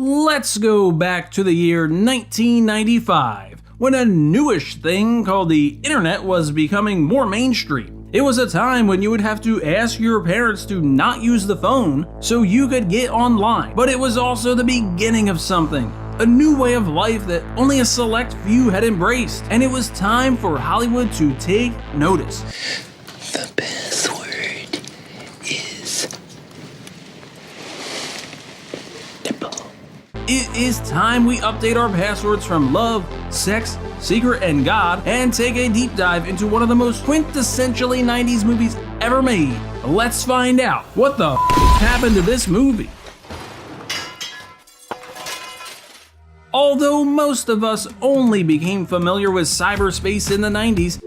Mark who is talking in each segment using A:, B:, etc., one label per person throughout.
A: Let's go back to the year 1995, when a newish thing called the internet was becoming more mainstream. It was a time when you would have to ask your parents to not use the phone so you could get online. But it was also the beginning of something, a new way of life that only a select few had embraced. And it was time for Hollywood to take notice.
B: The password is nipple.
A: It is time we update our passwords from love, sex, secret, and God, and take a deep dive into one of the most quintessentially 90s movies ever made. Let's find out what the happened to this movie. Although most of us only became familiar with cyberspace in the 90s,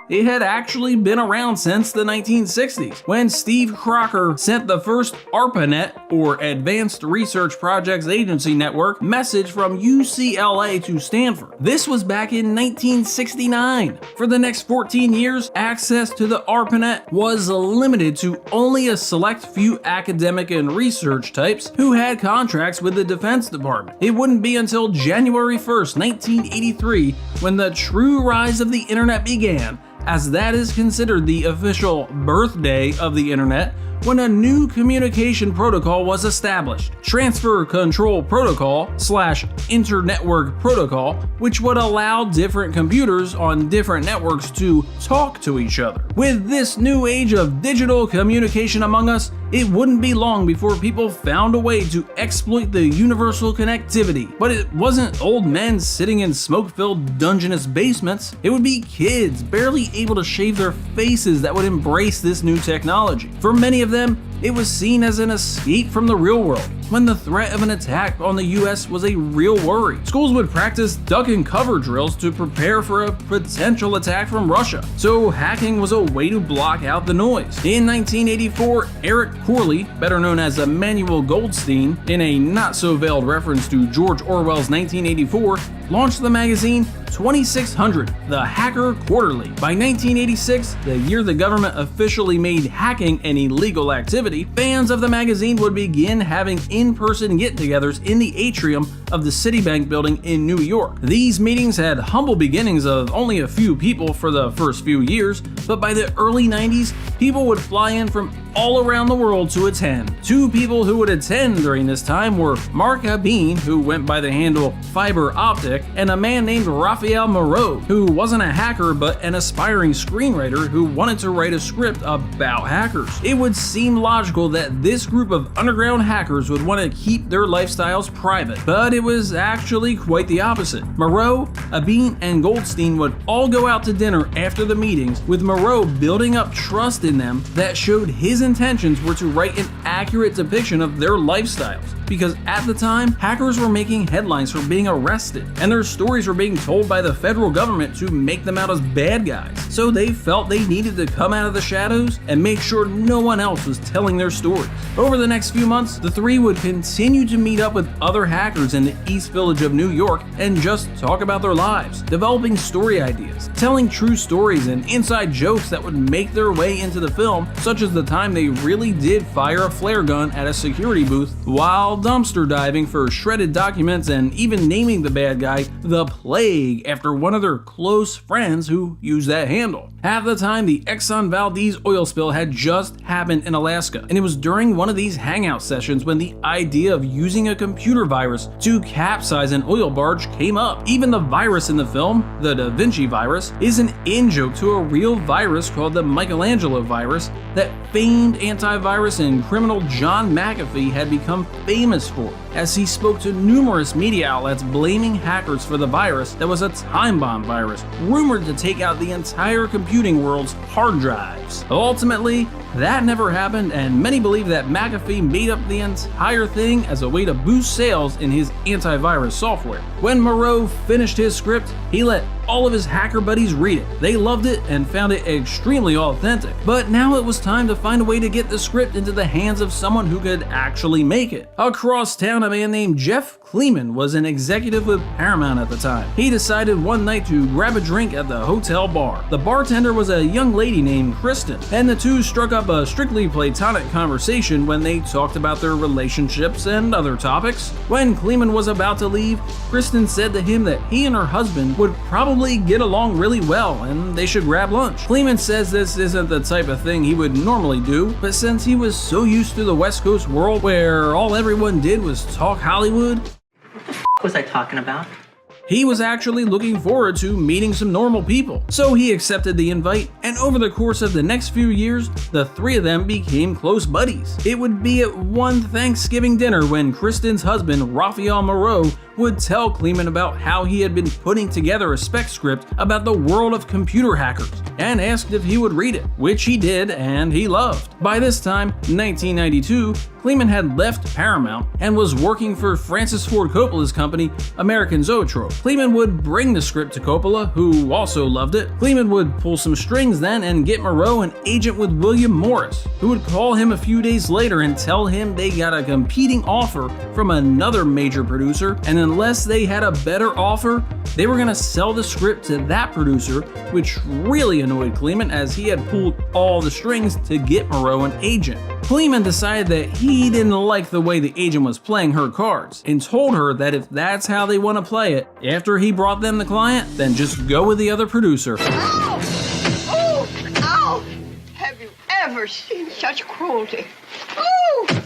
A: it had actually been around since the 1960s, when Steve Crocker sent the first ARPANET, or Advanced Research Projects Agency Network, message from UCLA to Stanford. This was back in 1969. For the next 14 years, access to the ARPANET was limited to only a select few academic and research types who had contracts with the Defense Department. It wouldn't be until January 1st, 1983, when the true rise of the internet began, as that is considered the official birthday of the internet, when a new communication protocol was established, Transfer Control Protocol / Internetwork Protocol, which would allow different computers on different networks to talk to each other. With this new age of digital communication among us, it wouldn't be long before people found a way to exploit the universal connectivity. But it wasn't old men sitting in smoke-filled dungeness basements. It would be kids barely able to shave their faces that would embrace this new technology. For many of them, it was seen as an escape from the real world, when the threat of an attack on the US was a real worry. Schools would practice duck and cover drills to prepare for a potential attack from Russia, so hacking was a way to block out the noise. In 1984, Eric Corley, better known as Emmanuel Goldstein, in a not-so-veiled reference to George Orwell's 1984, launched the magazine 2600, The Hacker Quarterly. By 1986, the year the government officially made hacking an illegal activity, fans of the magazine would begin having in-person get-togethers in the atrium of the Citibank building in New York. These meetings had humble beginnings of only a few people for the first few years, but by the early 90s, people would fly in from all around the world to attend. Two people who would attend during this time were Mark Abeen, who went by the handle Fiber Optic, and a man named Raphael Moreau, who wasn't a hacker but an aspiring screenwriter who wanted to write a script about hackers. It would seem logical that this group of underground hackers would want to keep their lifestyles private, but it was actually quite the opposite. Moreau, Abeen, and Goldstein would all go out to dinner after the meetings, with Moreau building up trust in them that showed his intentions were to write an accurate depiction of their lifestyles. Because at the time, hackers were making headlines for being arrested, and their stories were being told by the federal government to make them out as bad guys. So they felt they needed to come out of the shadows and make sure no one else was telling their stories. Over the next few months, the three would continue to meet up with other hackers in the East Village of New York and just talk about their lives, developing story ideas, telling true stories and inside jokes that would make their way into the film, such as the time they really did fire a flare gun at a security booth while dumpster diving for shredded documents, and even naming the bad guy the Plague after one of their close friends who used that handle. At the time, the Exxon Valdez oil spill had just happened in Alaska, and it was during one of these hangout sessions when the idea of using a computer virus to capsize an oil barge came up. Even the virus in the film, the Da Vinci virus, is an in-joke to a real virus called the Michelangelo virus that famed antivirus and criminal John McAfee had become famous for, as he spoke to numerous media outlets blaming hackers for the virus that was a time bomb virus, rumored to take out the entire computing world's hard drives. Ultimately, that never happened, and many believe that McAfee made up the entire thing as a way to boost sales in his antivirus software. When Moreau finished his script, he let all of his hacker buddies read it. They loved it and found it extremely authentic. But now it was time to find a way to get the script into the hands of someone who could actually make it. Across town, a man named Jeff Kleeman was an executive with Paramount at the time. He decided one night to grab a drink at the hotel bar. The bartender was a young lady named Kristen, and the two struck up a strictly platonic conversation when they talked about their relationships and other topics. When Kleeman was about to leave, Kristen said to him that he and her husband would probably get along really well and they should grab lunch. Kleeman says this isn't the type of thing he would normally do, but since he was so used to the West Coast world where all everyone did was talk Hollywood,
C: What was I talking about?
A: he was actually looking forward to meeting some normal people. So he accepted the invite, and over the course of the next few years, the three of them became close buddies. It would be at one Thanksgiving dinner when Kristen's husband, Raphael Moreau, would tell Kleeman about how he had been putting together a spec script about the world of computer hackers, and asked if he would read it, which he did and he loved. By this time, 1992, Kleeman had left Paramount and was working for Francis Ford Coppola's company, American Zoetrope. Kleeman would bring the script to Coppola, who also loved it. Kleeman would pull some strings then and get Moreau an agent with William Morris, who would call him a few days later and tell him they got a competing offer from another major producer, and unless they had a better offer, they were going to sell the script to that producer, which really annoyed Kleeman as he had pulled all the strings to get Moreau an agent. Kleeman decided that he didn't like the way the agent was playing her cards and told her that if that's how they want to play it, after he brought them the client, then just go with the other producer.
D: Ow! Oh! Ow! Have you ever seen such cruelty? Oh!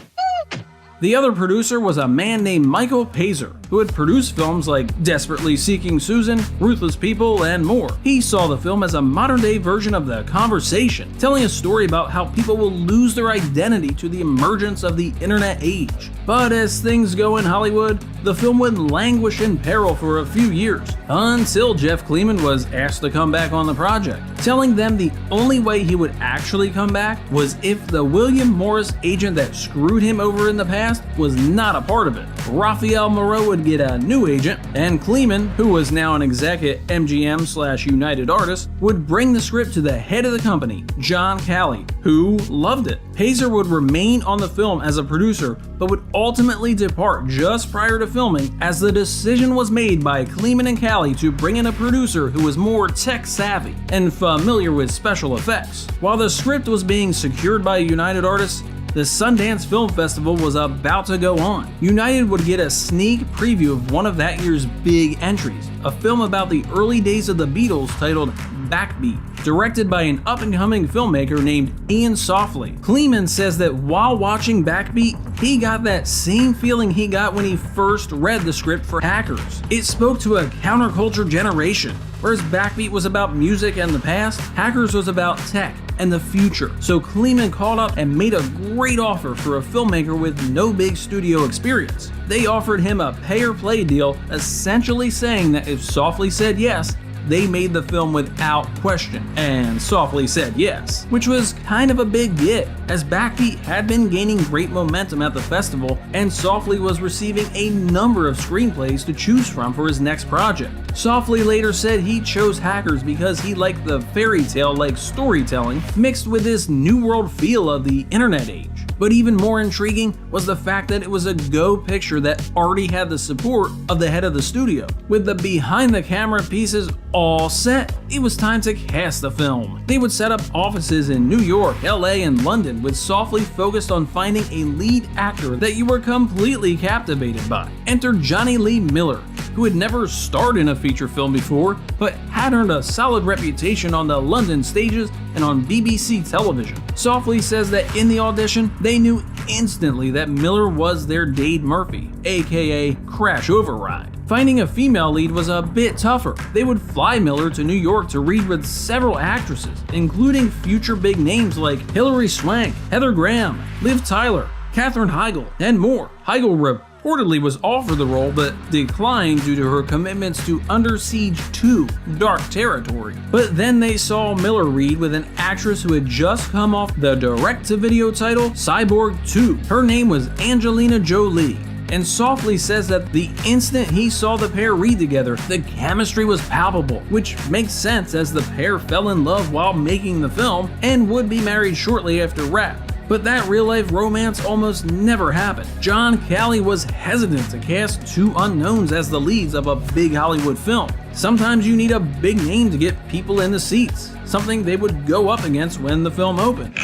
A: The other producer was a man named Michael Pazer, who had produced films like Desperately Seeking Susan, Ruthless People, and more. He saw the film as a modern-day version of The Conversation, telling a story about how people will lose their identity to the emergence of the internet age. But as things go in Hollywood, the film would languish in peril for a few years, until Jeff Kleeman was asked to come back on the project, telling them the only way he would actually come back was if the William Morris agent that screwed him over in the past was not a part of it. Raphael Moreau would get a new agent, and Kleeman, who was now an exec at MGM/United Artists, would bring the script to the head of the company, John Calley, who loved it. Pazer would remain on the film as a producer, but would ultimately depart just prior to filming as the decision was made by Kleeman and Calley to bring in a producer who was more tech savvy and familiar with special effects. While the script was being secured by United Artists, the Sundance Film Festival was about to go on. United would get a sneak preview of one of that year's big entries, a film about the early days of the Beatles titled Backbeat, directed by an up-and-coming filmmaker named Ian Softley. Kleeman says that while watching Backbeat, he got that same feeling he got when he first read the script for Hackers. It spoke to a counterculture generation. Whereas Backbeat was about music and the past, Hackers was about tech and the future. So Kleeman called up and made a great offer for a filmmaker with no big studio experience. They offered him a pay-or-play deal, essentially saying that if Softley said yes, they made the film without question, and Softley said yes, which was kind of a big get, as Backbeat had been gaining great momentum at the festival, and Softley was receiving a number of screenplays to choose from for his next project. Softley later said he chose Hackers because he liked the fairy tale-like storytelling mixed with this new world feel of the internet age. But even more intriguing was the fact that it was a Go picture that already had the support of the head of the studio. With the behind-the-camera pieces all set, it was time to cast the film. They would set up offices in New York, LA, and London, with Softley focused on finding a lead actor that you were completely captivated by. Enter Johnny Lee Miller, who had never starred in a feature film before, but had earned a solid reputation on the London stages and on BBC television. Softley says that in the audition, they knew instantly that Miller was their Dade Murphy, aka Crash Override. Finding a female lead was a bit tougher. They would fly Miller to New York to read with several actresses, including future big names like Hilary Swank, Heather Graham, Liv Tyler, Katherine Heigl, and more. Heigl reportedly was offered the role but declined due to her commitments to Under Siege 2: Dark Territory. But then they saw Miller read with an actress who had just come off the direct-to-video title Cyborg 2. Her name was Angelina Jolie. And Softley says that the instant he saw the pair read together, the chemistry was palpable, which makes sense as the pair fell in love while making the film and would be married shortly after wrap. But that real-life romance almost never happened. John Calley was hesitant to cast two unknowns as the leads of a big Hollywood film. Sometimes you need a big name to get people in the seats, something they would go up against when the film opened.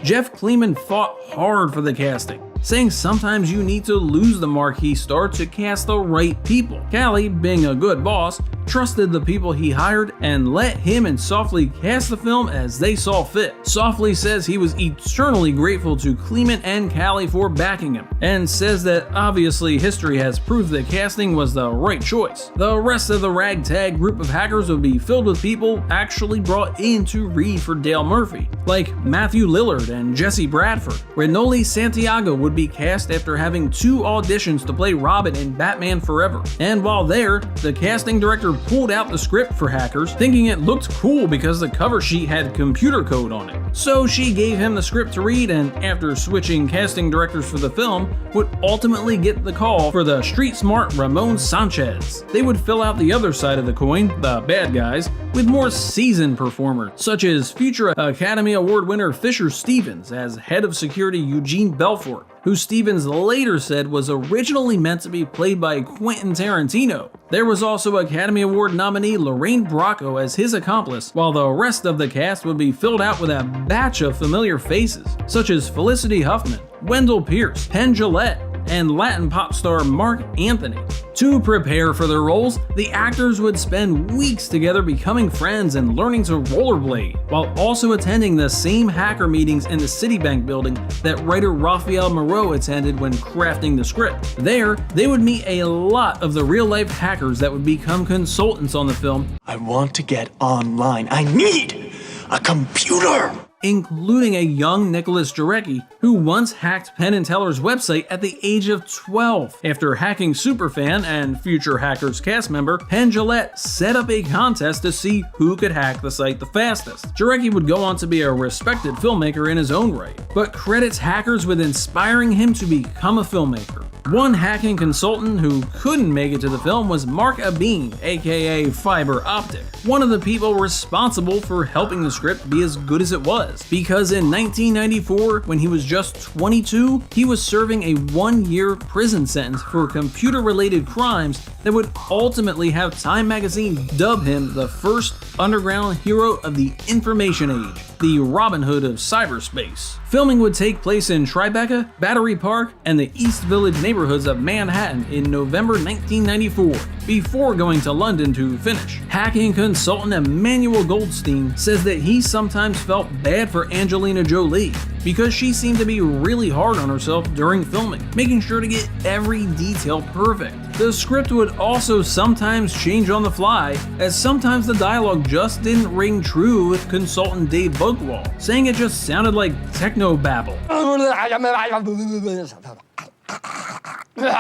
A: Jeff Kleeman fought hard for the casting, saying sometimes you need to lose the marquee star to cast the right people. Calley, being a good boss, trusted the people he hired and let him and Softly cast the film as they saw fit. Softly says he was eternally grateful to Kleeman and Calley for backing him, and says that obviously history has proved that casting was the right choice. The rest of the ragtag group of hackers would be filled with people actually brought in to read for Dale Murphy, like Matthew Lillard and Jesse Bradford. Renoli Santiago would be cast after having 2 auditions to play Robin in Batman Forever. And while there, the casting director pulled out the script for Hackers, thinking it looked cool because the cover sheet had computer code on it. So she gave him the script to read, and after switching casting directors for the film, would ultimately get the call for the street-smart Ramon Sanchez. They would fill out the other side of the coin, the bad guys, with more seasoned performers, such as future Academy Award winner Fisher Stevens as head of security Eugene Belfort, who Stevens later said was originally meant to be played by Quentin Tarantino. There was also Academy Award nominee Lorraine Bracco as his accomplice, while the rest of the cast would be filled out with a batch of familiar faces, such as Felicity Huffman, Wendell Pierce, Penn Jillette, and Latin pop star Mark Anthony. To prepare for their roles, the actors would spend weeks together becoming friends and learning to rollerblade, while also attending the same hacker meetings in the Citibank building that writer Raphael Moreau attended when crafting the script. There, they would meet a lot of the real-life hackers that would become consultants on the film.
E: I want to get online. I need a computer!
A: Including a young Nicholas Jarecki, who once hacked Penn & Teller's website at the age of 12. After hacking Superfan and future Hackers cast member, Penn Jillette set up a contest to see who could hack the site the fastest. Jarecki would go on to be a respected filmmaker in his own right, but credits Hackers with inspiring him to become a filmmaker. One hacking consultant who couldn't make it to the film was Mark Abeen, aka Fiber Optic, one of the people responsible for helping the script be as good as it was, because in 1994, when he was just 22, he was serving a 1-year prison sentence for computer-related crimes that would ultimately have Time magazine dub him the first underground hero of the information age, the Robin Hood of cyberspace. Filming would take place in Tribeca, Battery Park, and the East Village neighborhoods of Manhattan in November 1994, before going to London to finish. Hacking consultant Emmanuel Goldstein says that he sometimes felt bad for Angelina Jolie because she seemed to be really hard on herself during filming, making sure to get every detail perfect. The script would also sometimes change on the fly, as sometimes the dialogue just didn't ring true with consultant Dave Bugwall, saying it just sounded like techno babble.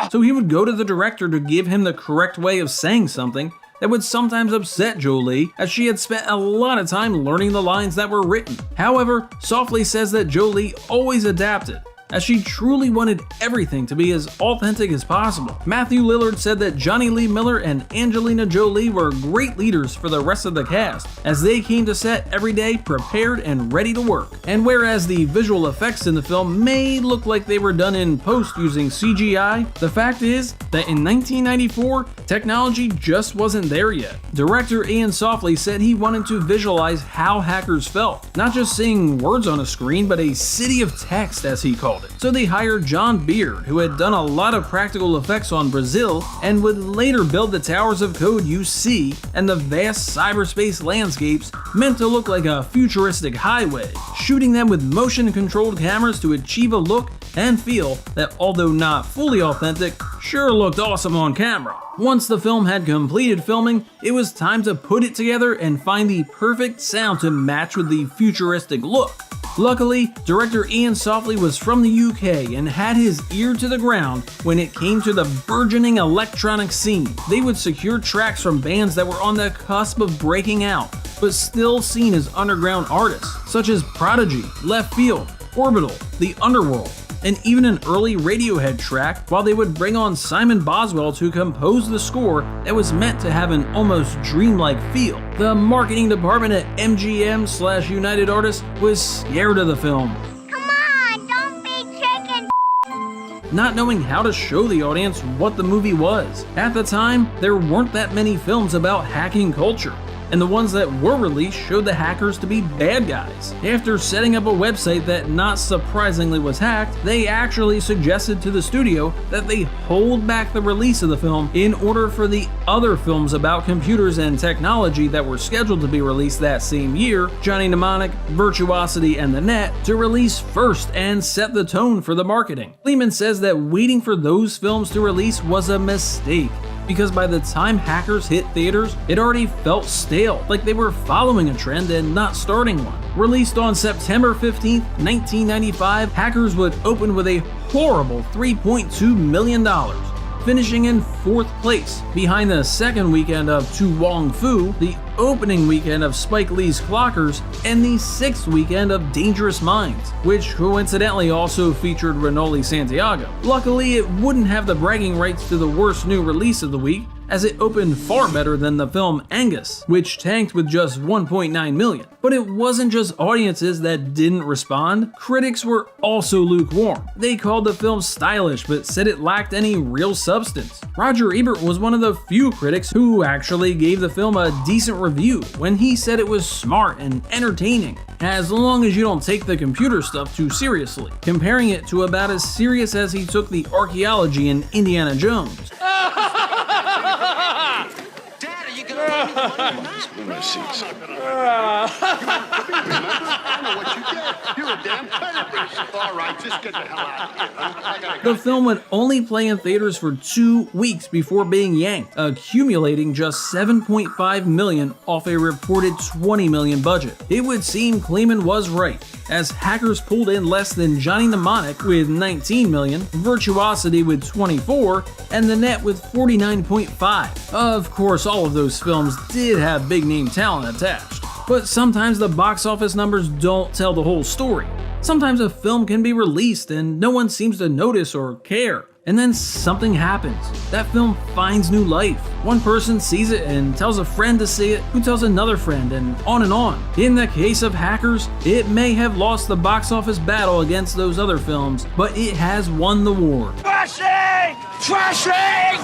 A: So he would go to the director to give him the correct way of saying something that would sometimes upset Jolie, as she had spent a lot of time learning the lines that were written. However, Softly says that Jolie always adapted, as she truly wanted everything to be as authentic as possible. Matthew Lillard said that Johnny Lee Miller and Angelina Jolie were great leaders for the rest of the cast, as they came to set every day prepared and ready to work. And whereas the visual effects in the film may look like they were done in post using CGI, the fact is that in 1994, technology just wasn't there yet. Director Ian Softly said he wanted to visualize how hackers felt, not just seeing words on a screen, but a city of text, as he called it. So they hired John Beard, who had done a lot of practical effects on Brazil and would later build the towers of code you see and the vast cyberspace landscapes meant to look like a futuristic highway, shooting them with motion-controlled cameras to achieve a look and feel that, although not fully authentic, sure looked awesome on camera. Once the film had completed filming, it was time to put it together and find the perfect sound to match with the futuristic look. Luckily, director Ian Softly was from the UK and had his ear to the ground when it came to the burgeoning electronic scene. They would secure tracks from bands that were on the cusp of breaking out, but still seen as underground artists, such as Prodigy, Left Field, Orbital, The Underworld, and even an early Radiohead track, while they would bring on Simon Boswell to compose the score that was meant to have an almost dreamlike feel. The marketing department at MGM/United Artists was scared of the film, not knowing how to show the audience what the movie was. At the time, there weren't that many films about hacking culture, and the ones that were released showed the hackers to be bad guys. After setting up a website that not surprisingly was hacked, they actually suggested to the studio that they hold back the release of the film in order for the other films about computers and technology that were scheduled to be released that same year, Johnny Mnemonic, Virtuosity, and The Net, to release first and set the tone for the marketing. Lehman says that waiting for those films to release was a mistake, because by the time Hackers hit theaters, it already felt stale, like they were following a trend and not starting one. Released on September 15, 1995, Hackers would open with a horrible $3.2 million, finishing in 4th place, behind the second weekend of To Wong Fu, the opening weekend of Spike Lee's Clockers, and the 6th weekend of Dangerous Minds, which coincidentally also featured Renoli Santiago. Luckily, it wouldn't have the bragging rights to the worst new release of the week, as it opened far better than the film Angus, which tanked with just $1.9 million. But it wasn't just audiences that didn't respond, critics were also lukewarm. They called the film stylish but said it lacked any real substance. Roger Ebert was one of the few critics who actually gave the film a decent review when he said it was smart and entertaining, as long as you don't take the computer stuff too seriously, comparing it to about as serious as he took the archaeology in Indiana Jones. The film would only play in theaters for 2 weeks before being yanked, accumulating just $7.5 million off a reported $20 million budget. It would seem Kleeman was right, as Hackers pulled in less than Johnny Mnemonic with $19 million, Virtuosity with $24, and The Net with $49.5. Of course, all of those films did have big name talent attached, but sometimes the box office numbers don't tell the whole story. Sometimes a film can be released and no one seems to notice or care, and then something happens. That film finds new life. One person sees it and tells a friend to see it, who tells another friend, and on and on. In the case of Hackers, it may have lost the box office battle against those other films, but it has won the war.
F: Trashing! Trashing!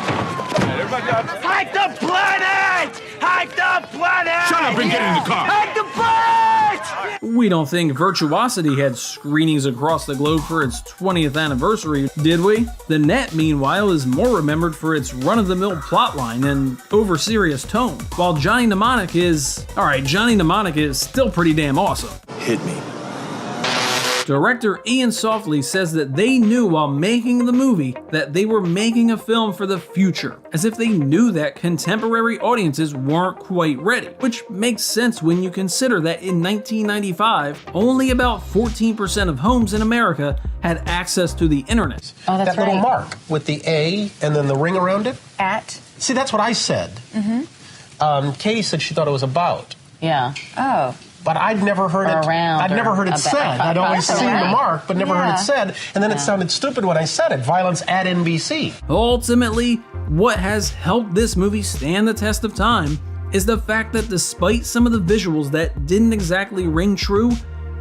F: Hide the planet! Hide the planet!
G: Shut up and get in the car!
F: Hide the planet!
A: We don't think Virtuosity had screenings across the globe for its 20th anniversary, did we? The Net, meanwhile, is more remembered for its run-of-the-mill plotline and over-serious tone, while Johnny Mnemonic is... Alright, Johnny Mnemonic is still pretty damn awesome.
E: Hit me.
A: Director Ian Softly says that they knew while making the movie that they were making a film for the future, as if they knew that contemporary audiences weren't quite ready, which makes sense when you consider that in 1995, only about 14% of homes in America had access to the internet.
H: Oh, that's
I: that little mark with the A and then the ring around it?
H: At?
I: See, that's what I said. Katie said she thought it was about.
H: Yeah. Oh.
I: But I'd never heard it.
H: Around
I: I'd never heard it said. I'd always seen the mark, but never heard it said. And then it sounded stupid when I said it. Violence at NBC.
A: Ultimately, what has helped this movie stand the test of time is the fact that despite some of the visuals that didn't exactly ring true,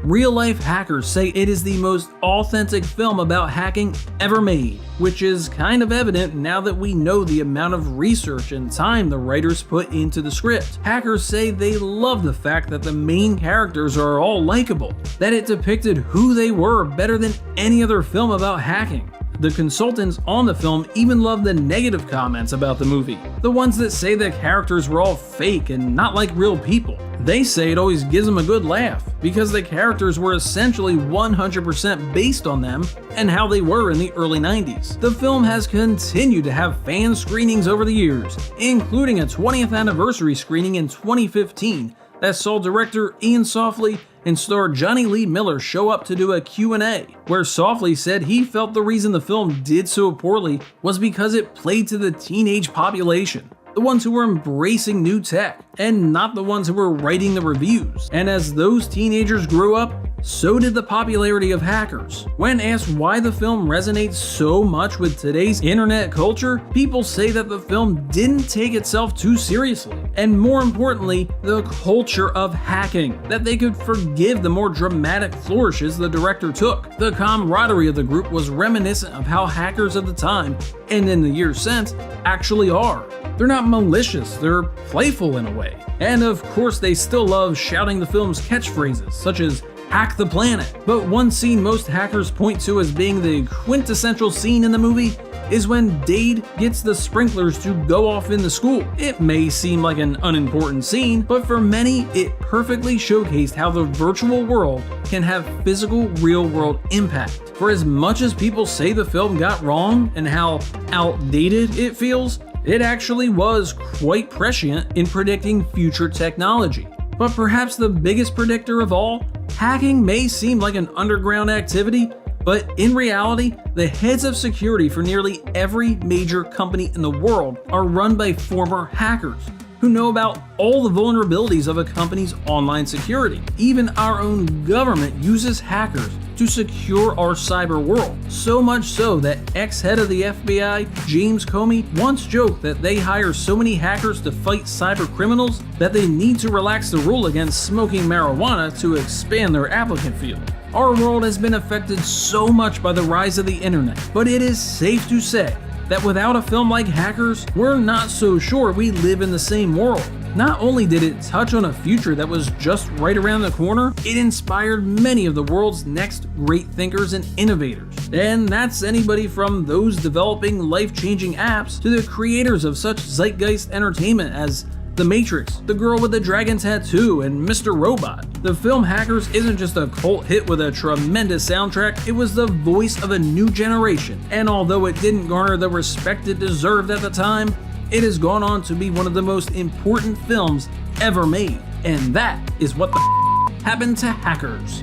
A: real-life hackers say it is the most authentic film about hacking ever made, which is kind of evident now that we know the amount of research and time the writers put into the script. Hackers say they love the fact that the main characters are all likable, that it depicted who they were better than any other film about hacking. The consultants on the film even love the negative comments about the movie, the ones that say the characters were all fake and not like real people. They say it always gives them a good laugh, because the characters were essentially 100% based on them and how they were in the early 90s. The film has continued to have fan screenings over the years, including a 20th anniversary screening in 2015 that saw director Ian Softly and star Johnny Lee Miller show up to do a Q&A, where Softly said he felt the reason the film did so poorly was because it played to the teenage population, the ones who were embracing new tech, and not the ones who were writing the reviews. And as those teenagers grew up, so did the popularity of hackers. When asked why the film resonates so much with today's internet culture, people say that the film didn't take itself too seriously, and more importantly, the culture of hacking, that they could forgive the more dramatic flourishes the director took. The camaraderie of the group was reminiscent of how hackers of the time, and in the years since, actually are. They're not malicious, they're playful in a way. And of course, they still love shouting the film's catchphrases, such as "hack the planet." But one scene most hackers point to as being the quintessential scene in the movie is when Dade gets the sprinklers to go off in the school. It may seem like an unimportant scene, but for many, it perfectly showcased how the virtual world can have physical, real-world impact. For as much as people say the film got wrong and how outdated it feels, it actually was quite prescient in predicting future technology. But perhaps the biggest predictor of all, hacking may seem like an underground activity, but in reality, the heads of security for nearly every major company in the world are run by former hackers who know about all the vulnerabilities of a company's online security. Even our own government uses hackers to secure our cyber world. So much so that ex-head of the FBI, James Comey, once joked that they hire so many hackers to fight cyber criminals that they need to relax the rule against smoking marijuana to expand their applicant field. Our world has been affected so much by the rise of the internet, but it is safe to say that without a film like Hackers, we're not so sure we live in the same world. Not only did it touch on a future that was just right around the corner, it inspired many of the world's next great thinkers and innovators. And that's anybody from those developing life-changing apps to the creators of such zeitgeist entertainment as The Matrix, The Girl with the Dragon Tattoo, and Mr. Robot. The film Hackers isn't just a cult hit with a tremendous soundtrack, it was the voice of a new generation. And although it didn't garner the respect it deserved at the time, it has gone on to be one of the most important films ever made. And that is what the happened to Hackers.